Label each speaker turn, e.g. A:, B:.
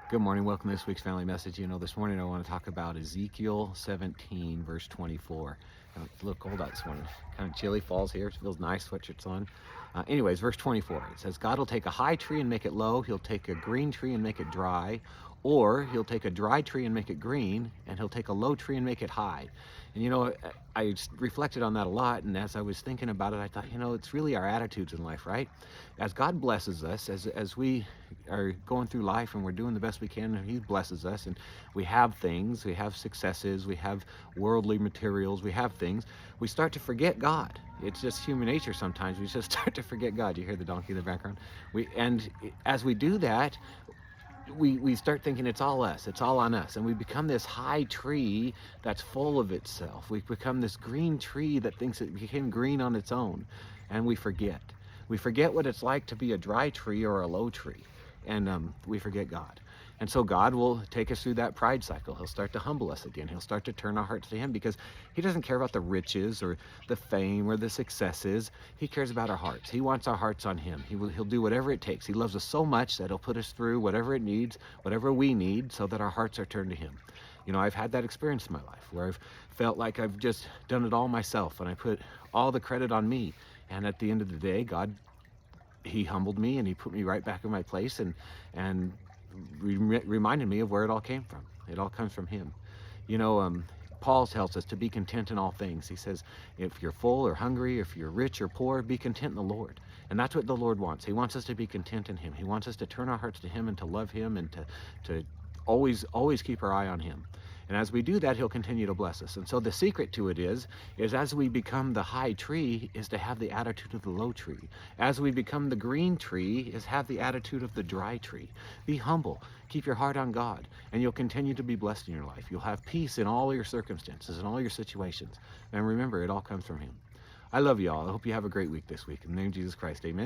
A: Good morning. Welcome to this week's family message. This morning I want to talk about Ezekiel 17, verse 24. It's a little cold out this morning. Kind of chilly, falls here. It feels nice, sweatshirts on. Anyways, verse 24. It says, God will take a high tree and make it low. He'll take a green tree and make it dry. Or he'll take a dry tree and make it green. And he'll take a low tree and make it high. And I reflected on that a lot. And as I was thinking about it, I thought, it's really our attitudes in life, right? As God blesses us, as we are going through life and we're doing the best we can, and He blesses us, and we have things, we have successes, we have worldly materials, we have things, we start to forget God. It's just human nature sometimes. We just start to forget God. You hear the donkey in the background? And as we do that, we start thinking it's all us, it's all on us, and we become this high tree that's full of itself. We become this green tree that thinks it became green on its own, and we forget. We forget what it's like to be a dry tree or a low tree, and we forget God. And so God will take us through that pride cycle. He'll start to humble us again. He'll start to turn our hearts to Him, because He doesn't care about the riches or the fame or the successes. He cares about our hearts. He wants our hearts on Him. He'll do whatever it takes. He loves us so much that He'll put us through whatever it needs, whatever we need, so that our hearts are turned to Him. I've had that experience in my life where I've felt like I've just done it all myself, and I put all the credit on me. And at the end of the day, God, He humbled me, and He put me right back in my place, and reminded me of where it all came from. It all comes from Him. Paul tells us to be content in all things. He says, if you're full or hungry, if you're rich or poor, be content in the Lord. And that's what the Lord wants. He wants us to be content in Him. He wants us to turn our hearts to Him and to love Him, and to always keep our eye on Him. And as we do that, He'll continue to bless us. And so the secret to it is as we become the high tree, is to have the attitude of the low tree. As we become the green tree, is have the attitude of the dry tree. Be humble. Keep your heart on God, and you'll continue to be blessed in your life. You'll have peace in all your circumstances and all your situations. And remember, it all comes from Him. I love you all. I hope you have a great week this week. In the name of Jesus Christ, amen.